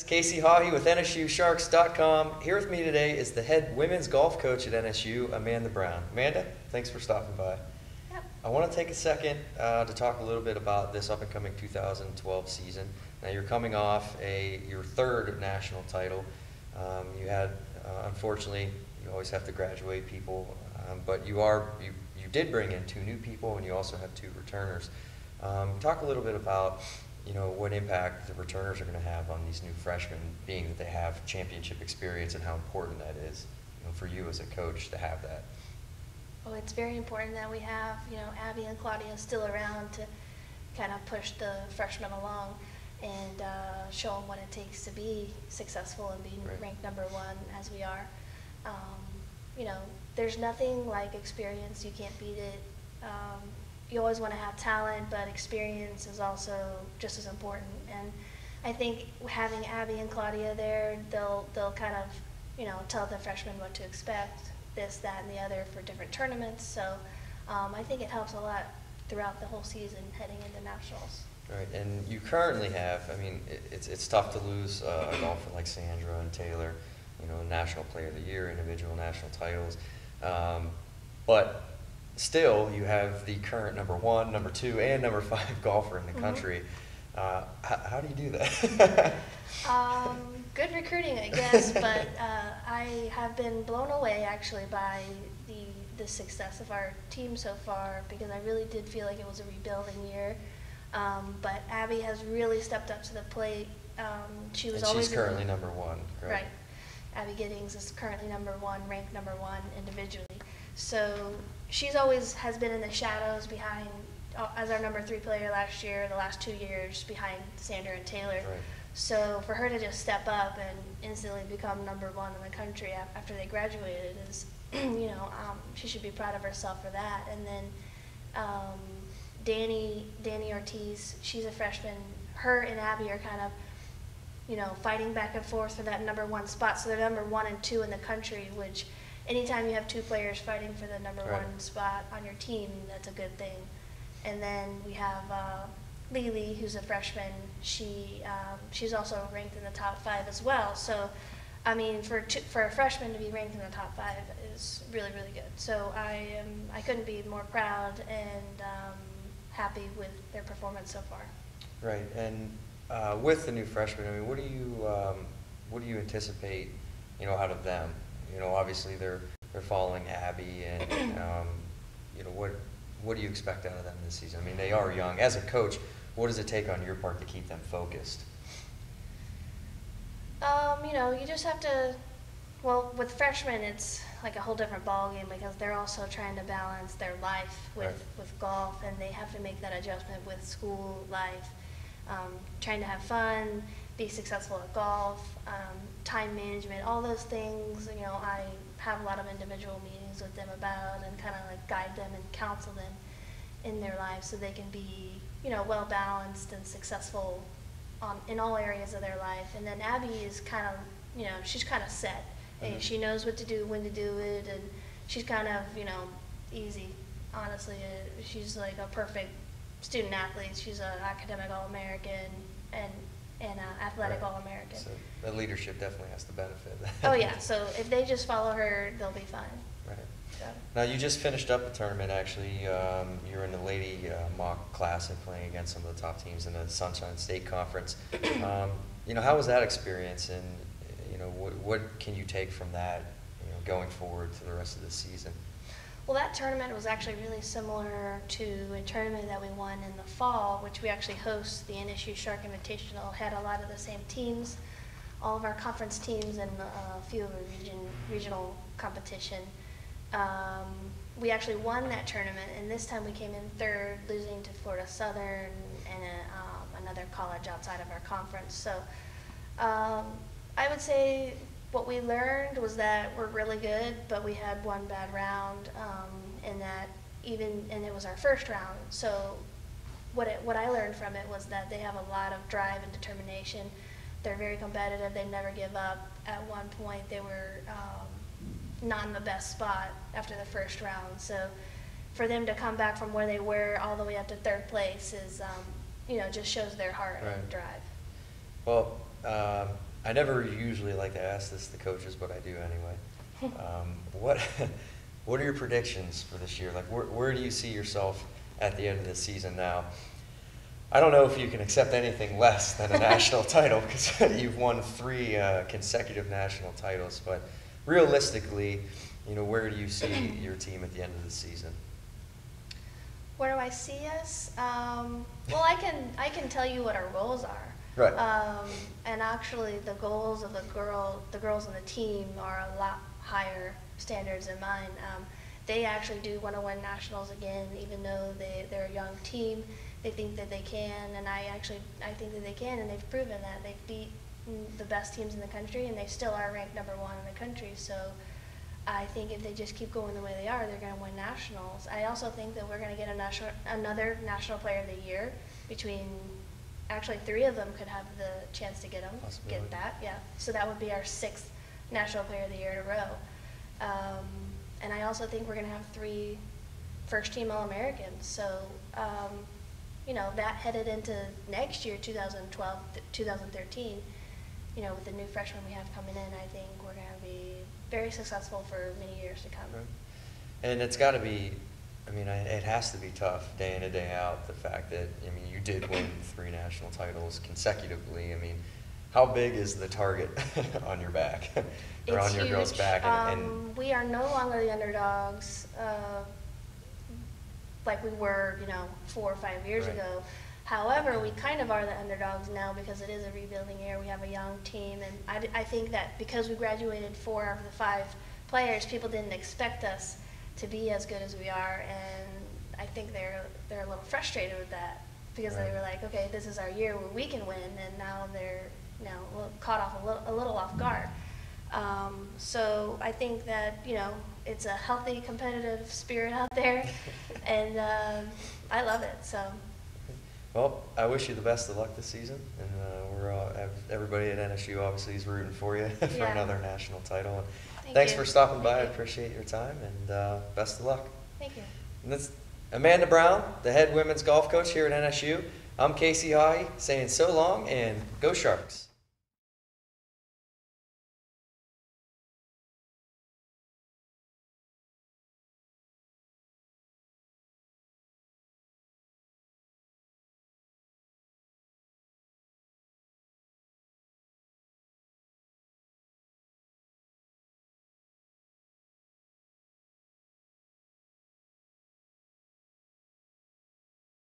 Casey Hahey with NSUSharks.com. Here with me today is the head women's golf coach at NSU, Amanda Brown. Amanda, thanks for stopping by. Yep. I want to take a second to talk a little bit about this up-and-coming 2012 season. Now, you're coming off your third national title. You had, unfortunately, you always have to graduate people, but you did bring in 2 new people, and you also have 2 returners. Talk a little bit about what impact the returners are going to have on these new freshmen, being that they have championship experience, and how important that is for you as a coach to have that. Well, it's very important that we have Abby and Claudia still around to kind of push the freshmen along and show them what it takes to be successful and being ranked #1 as we are. There's nothing like experience. You can't beat it. You always want to have talent, but experience is also just as important. And I think having Abby and Claudia there, they'll kind of tell the freshmen what to expect, this, that, and the other for different tournaments. So I think it helps a lot throughout the whole season heading into nationals. Right, and you currently have, it's tough to lose a golfer like Sandra and Taylor, National Player of the Year, individual national titles, but still you have the current #1, #2, and #5 golfer in the country. How do you do that? Good recruiting, I guess, but I have been blown away actually by the success of our team so far, because I really did feel like it was a rebuilding year. But Abby has really stepped up to the plate. She's currently #1, correct? Right. Abby Giddings is currently #1, ranked #1 individually. So she's always has been in the shadows behind, as our #3 player last year, the last 2 years behind Sandra and Taylor. Right. So for her to just step up and instantly become #1 in the country after they graduated is, she should be proud of herself for that. And then Danny Ortiz, she's a freshman. Her and Abby are kind of, fighting back and forth for that #1 spot. So they're #1 and 2 in the country, which anytime you have 2 players fighting for the #1 spot on your team, that's a good thing. And then we have Lily, who's a freshman. She's also ranked in the top 5 as well. So, for a freshman to be ranked in the top 5 is really, really good. So I couldn't be more proud and happy with their performance so far. Right, and with the new freshmen, what do you anticipate, out of them? Obviously they're following Abby, and what do you expect out of them this season? They are young. As a coach, what does it take on your part to keep them focused? You just have to. Well, with freshmen, it's like a whole different ballgame, because they're also trying to balance their life with golf, and they have to make that adjustment with school life. Trying to have fun, be successful at golf, time management, all those things. I have a lot of individual meetings with them about, and kind of like guide them and counsel them in their lives so they can be, well balanced and successful in all areas of their life. And then Abby is kind of, she's kind of set. Mm-hmm. She knows what to do, when to do it, and she's kind of, easy. Honestly, she's like a perfect student athlete. She's an academic All-American and athletic All-American. So the leadership definitely has to benefit. Oh yeah, so if they just follow her, they'll be fine. Right. So. Now, you just finished up the tournament, actually. You're in the Lady Mock Classic, playing against some of the top teams in the Sunshine State Conference. How was that experience, and what can you take from that, going forward to the rest of the season? Well, that tournament was actually really similar to a tournament that we won in the fall, which we actually host. The NSU Shark Invitational had a lot of the same teams, all of our conference teams, and a few of the regional competition. We actually won that tournament, and this time we came in 3rd, losing to Florida Southern and another college outside of our conference. So I would say what we learned was that we're really good, but we had one bad round, and it was our first round. So what I learned from it was that they have a lot of drive and determination. They're very competitive. They never give up. At one point, they were not in the best spot after the first round. So for them to come back from where they were all the way up to 3rd place is, just shows their heart and drive. Well, I never usually like to ask this to coaches, but I do anyway. What are your predictions for this year? Like, where do you see yourself at the end of the season now? I don't know if you can accept anything less than a national title, because you've won 3 consecutive national titles. But realistically, where do you see your team at the end of the season? Where do I see us? Well, I can tell you what our goals are. Right. And actually, the goals of the girls on the team are a lot higher standards than mine. They actually do want to win nationals again, even though they're a young team. They think that they can, and I think that they can, and they've proven that. They've beat the best teams in the country, and they still are ranked #1 in the country. So I think if they just keep going the way they are, they're going to win nationals. I also think that we're going to get another National Player of the Year. Actually 3 of them could have the chance to get that. Yeah. So that would be our 6th National Player of the Year in a row. And I also think we're going to have 3 first-team All-Americans. So, that headed into next year, 2012, 2013, with the new freshmen we have coming in, I think we're going to be very successful for many years to come. Right. And it's got to be, it has to be tough day in and day out, the fact that, you did win 3 national titles consecutively. How big is the target on your back, or It's on your huge. girl's back? And We are no longer the underdogs like we were, 4 or 5 years Right. ago. However, we kind of are the underdogs now because it is a rebuilding year. We have a young team, and I think that because we graduated 4 of the 5 players, people didn't expect us to be as good as we are, and I think they're a little frustrated with that because Right. they were like, okay, this is our year where we can win, and now they're caught off a little off guard. So I think that, it's a healthy competitive spirit out there, and I love it. So. Well, I wish you the best of luck this season, and everybody at NSU obviously is rooting for you for Yeah. another national title. Thank Thanks you. for stopping by. I Thank you. appreciate your time, and best of luck. Thank you. And that's Amanda Brown, the head women's golf coach here at NSU. I'm Casey Hahey, saying so long and go Sharks.